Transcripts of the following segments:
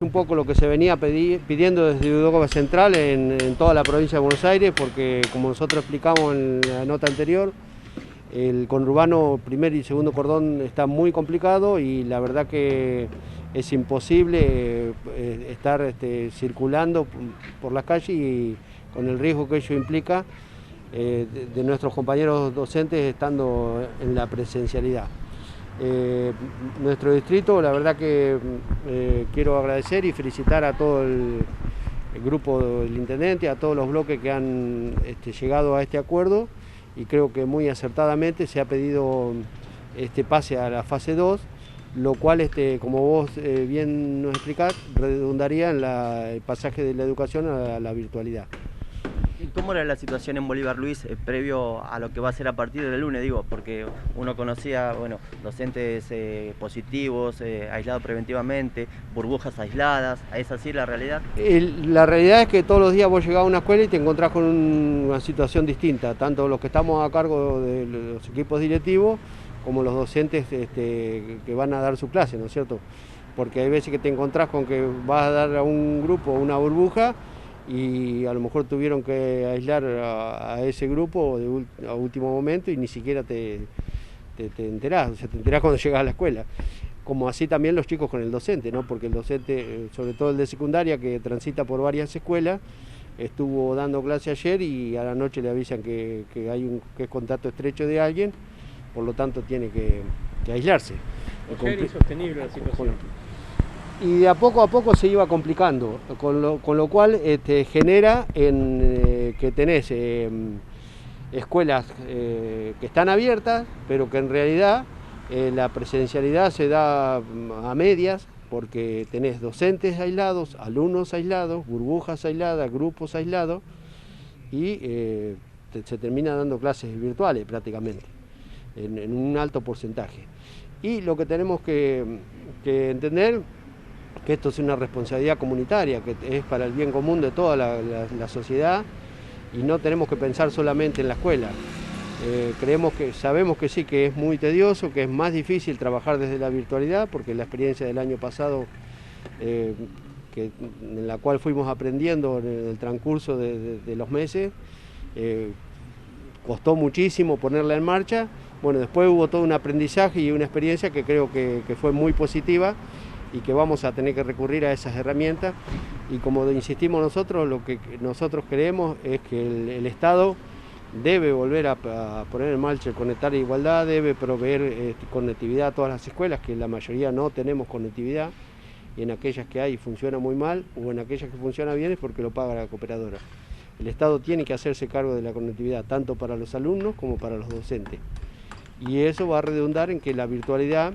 Un poco lo que se venía pidiendo desde Udogba Central en toda la provincia de Buenos Aires, porque como nosotros explicamos en la nota anterior, el conurbano primer y segundo cordón está muy complicado y la verdad que es imposible estar circulando por las calles y con el riesgo que ello implica de nuestros compañeros docentes estando en la presencialidad. Nuestro distrito, la verdad que quiero agradecer y felicitar a todo el grupo del intendente, a todos los bloques que han llegado a este acuerdo, y creo que muy acertadamente se ha pedido este pase a la fase 2, lo cual, como vos bien nos explicás, redundaría en el pasaje de la educación a la virtualidad. ¿Cómo era la situación en Bolívar, Luis, previo a lo que va a ser a partir del lunes? Digo, porque uno conocía, bueno, docentes positivos, aislados preventivamente, burbujas aisladas. ¿Es así la realidad? La realidad es que todos los días vos llegás a una escuela y te encontrás con una situación distinta, tanto los que estamos a cargo de los equipos directivos como los docentes que van a dar su clase, ¿no es cierto? Porque hay veces que te encontrás con que vas a dar a un grupo una burbuja y a lo mejor tuvieron que aislar a ese grupo a último momento y ni siquiera te enterás, o sea, te enterás cuando llegas a la escuela. Como así también los chicos con el docente, ¿no? Porque el docente, sobre todo el de secundaria, que transita por varias escuelas, estuvo dando clase ayer y a la noche le avisan que es contacto estrecho de alguien, por lo tanto tiene que aislarse. Es insostenible la situación. Y de a poco se iba complicando, con lo cual genera que tenés escuelas que están abiertas, pero que en realidad la presencialidad se da a medias, porque tenés docentes aislados, alumnos aislados, burbujas aisladas, grupos aislados, y se termina dando clases virtuales prácticamente, en un alto porcentaje. Y lo que tenemos que entender que esto es una responsabilidad comunitaria, que es para el bien común de toda la sociedad, y no tenemos que pensar solamente en la escuela. Sabemos que sí, que es muy tedioso, que es más difícil trabajar desde la virtualidad, porque la experiencia del año pasado, en la cual fuimos aprendiendo en el transcurso de los meses, costó muchísimo ponerla en marcha. Bueno, después hubo todo un aprendizaje y una experiencia que creo que fue muy positiva, y que vamos a tener que recurrir a esas herramientas. Y como insistimos nosotros, lo que nosotros creemos es que el Estado debe volver a poner en marcha el Conectar Igualdad, debe proveer conectividad a todas las escuelas, que la mayoría no tenemos conectividad, y en aquellas que hay funciona muy mal, o en aquellas que funciona bien es porque lo paga la cooperadora. El Estado tiene que hacerse cargo de la conectividad, tanto para los alumnos como para los docentes. Y eso va a redundar en que la virtualidad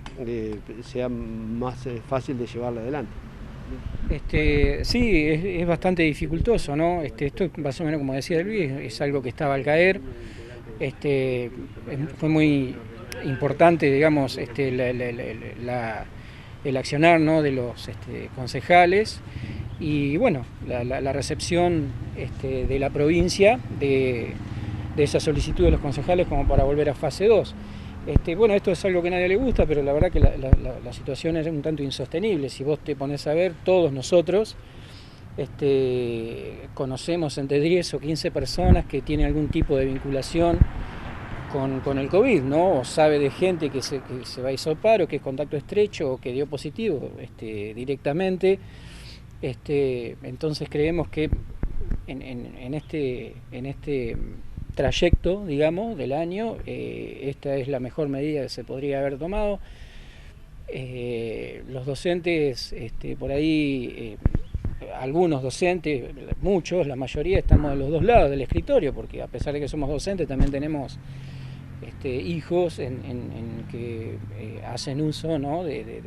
sea más fácil de llevarla adelante. Sí, es bastante dificultoso, ¿no? Esto más o menos, como decía Luis, es algo que estaba al caer. Fue muy importante, digamos, el accionar, ¿no?, de los concejales, y bueno, la recepción de la provincia de esa solicitud de los concejales como para volver a fase 2. Bueno, esto es algo que a nadie le gusta, pero la verdad que la situación es un tanto insostenible. Si vos te pones a ver, todos nosotros conocemos entre 10 o 15 personas que tienen algún tipo de vinculación con el COVID, ¿no? O sabe de gente que se va a hisopar, o que es contacto estrecho, o que dio positivo directamente. Entonces creemos que en este trayecto, digamos, del año, esta es la mejor medida que se podría haber tomado. Los docentes, por ahí, algunos docentes, muchos, la mayoría, estamos de los dos lados del escritorio, porque a pesar de que somos docentes, también tenemos hijos que hacen uso, ¿no?, de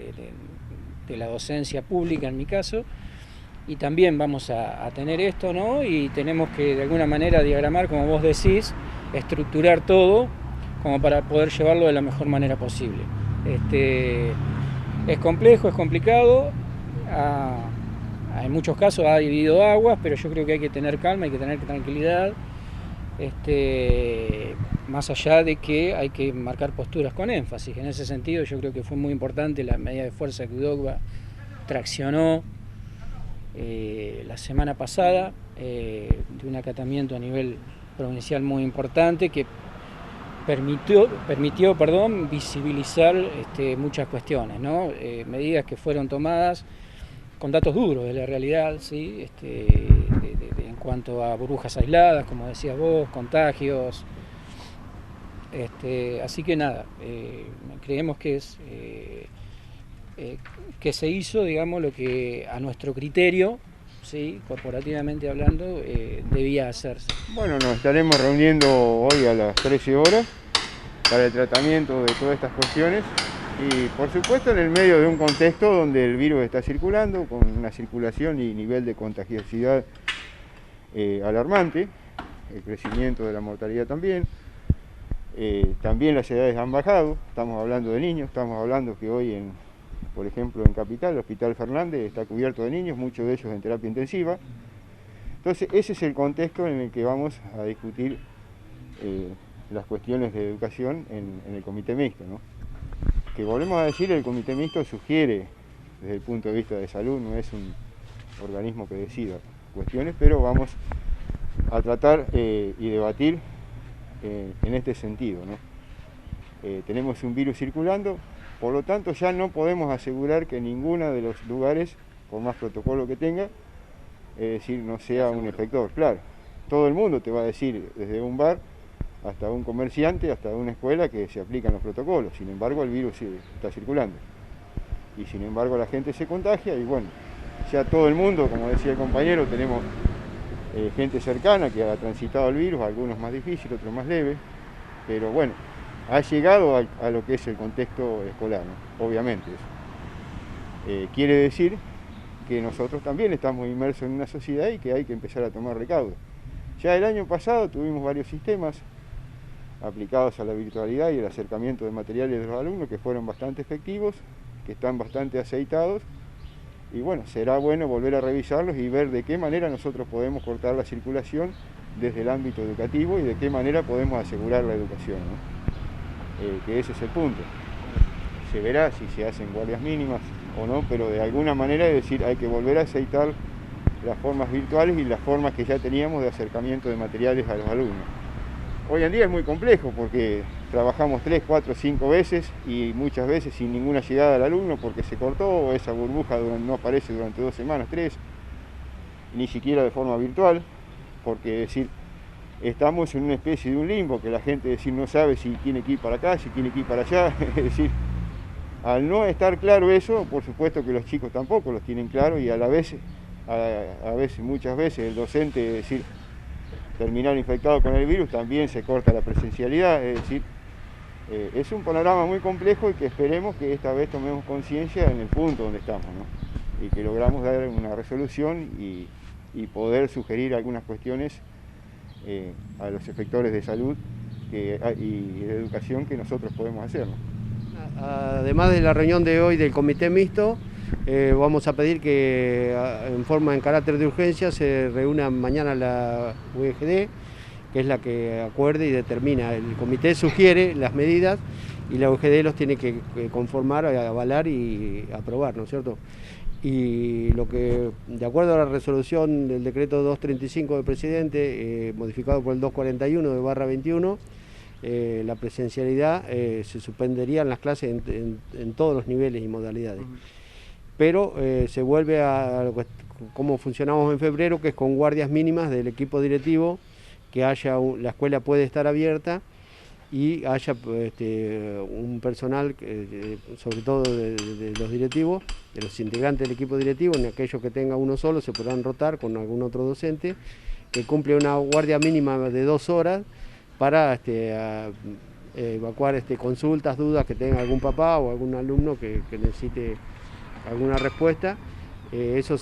la docencia pública, en mi caso. Y también vamos a tener esto, ¿no? Y tenemos que de alguna manera diagramar, como vos decís, estructurar todo como para poder llevarlo de la mejor manera posible. Es complejo, es complicado, en muchos casos ha dividido aguas, pero yo creo que hay que tener calma, hay que tener tranquilidad, más allá de que hay que marcar posturas con énfasis. En ese sentido yo creo que fue muy importante la medida de fuerza que Udogba traccionó la semana pasada de un acatamiento a nivel provincial muy importante que permitió visibilizar muchas cuestiones, ¿no? Medidas que fueron tomadas con datos duros de la realidad, ¿sí? En cuanto a burbujas aisladas, como decías vos, contagios. Así que nada, creemos que que se hizo, digamos, lo que a nuestro criterio, ¿sí?, corporativamente hablando, debía hacerse. Bueno, nos estaremos reuniendo hoy a las 13 horas para el tratamiento de todas estas cuestiones y, por supuesto, en el medio de un contexto donde el virus está circulando con una circulación y nivel de contagiosidad alarmante, el crecimiento de la mortalidad también. También las edades han bajado, estamos hablando de niños, estamos hablando que hoy, por ejemplo, en Capital, el Hospital Fernández está cubierto de niños, muchos de ellos en terapia intensiva. Entonces, ese es el contexto en el que vamos a discutir las cuestiones de educación en el comité mixto, ¿no? Que volvemos a decir, el comité mixto sugiere, desde el punto de vista de salud, no es un organismo que decida cuestiones, pero vamos a tratar y debatir en este sentido, ¿no? Tenemos un virus circulando, por lo tanto ya no podemos asegurar que ninguno de los lugares, por más protocolo que tenga, es decir, no sea un efector. Claro, todo el mundo te va a decir, desde un bar hasta un comerciante, hasta una escuela, que se aplican los protocolos. Sin embargo, el virus está circulando. Y sin embargo la gente se contagia y bueno, ya todo el mundo, como decía el compañero, tenemos gente cercana que ha transitado el virus, algunos más difíciles, otros más leves, pero bueno, ha llegado a lo que es el contexto escolar, ¿no? Obviamente eso. Quiere decir que nosotros también estamos inmersos en una sociedad y que hay que empezar a tomar recaudos. Ya el año pasado tuvimos varios sistemas aplicados a la virtualidad y el acercamiento de materiales de los alumnos que fueron bastante efectivos, que están bastante aceitados. Y bueno, será bueno volver a revisarlos y ver de qué manera nosotros podemos cortar la circulación desde el ámbito educativo y de qué manera podemos asegurar la educación, ¿no? Que ese es el punto. Se verá si se hacen guardias mínimas o no, pero de alguna manera, es decir, hay que volver a aceitar las formas virtuales y las formas que ya teníamos de acercamiento de materiales a los alumnos. Hoy en día es muy complejo porque trabajamos 3, 4, 5 veces y muchas veces sin ninguna llegada al alumno porque se cortó o esa burbuja no aparece durante 2 semanas, 3, ni siquiera de forma virtual, porque es decir, estamos en una especie de un limbo que la gente no sabe si tiene que ir para acá, si tiene que ir para allá. Es decir, al no estar claro eso, por supuesto que los chicos tampoco los tienen claro y a veces, muchas veces el docente, es decir, terminar infectado con el virus, también se corta la presencialidad. Es decir, es un panorama muy complejo y que esperemos que esta vez tomemos conciencia en el punto donde estamos, ¿no? Y que logramos dar una resolución y poder sugerir algunas cuestiones a los efectores de salud y de educación que nosotros podemos hacer, ¿no? Además de la reunión de hoy del comité mixto, vamos a pedir que en carácter de urgencia se reúna mañana la UGD, que es la que acuerde y determina. El comité sugiere las medidas y la UGD los tiene que conformar, avalar y aprobar, ¿no es cierto? Y lo que, de acuerdo a la resolución del decreto 235 del presidente, modificado por el 241/21, la presencialidad se suspenderían las clases en todos los niveles y modalidades. Pero se vuelve a cómo funcionamos en febrero, que es con guardias mínimas del equipo directivo, que la escuela puede estar abierta y haya un personal, sobre todo de los directivos, de los integrantes del equipo directivo, en aquellos que tenga uno solo se podrán rotar con algún otro docente, que cumple una guardia mínima de 2 horas para evacuar consultas, dudas que tenga algún papá o algún alumno que necesite alguna respuesta. Eso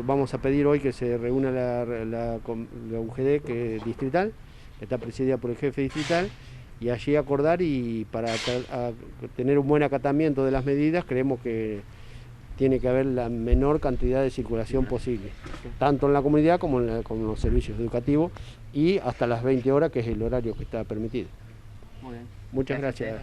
vamos a pedir hoy que se reúna la UGD distrital, que está presidida por el jefe distrital, y allí acordar, y para tener un buen acatamiento de las medidas creemos que tiene que haber la menor cantidad de circulación posible, tanto en la comunidad como con los servicios educativos, y hasta las 20 horas, que es el horario que está permitido. Muy bien. Muchas gracias.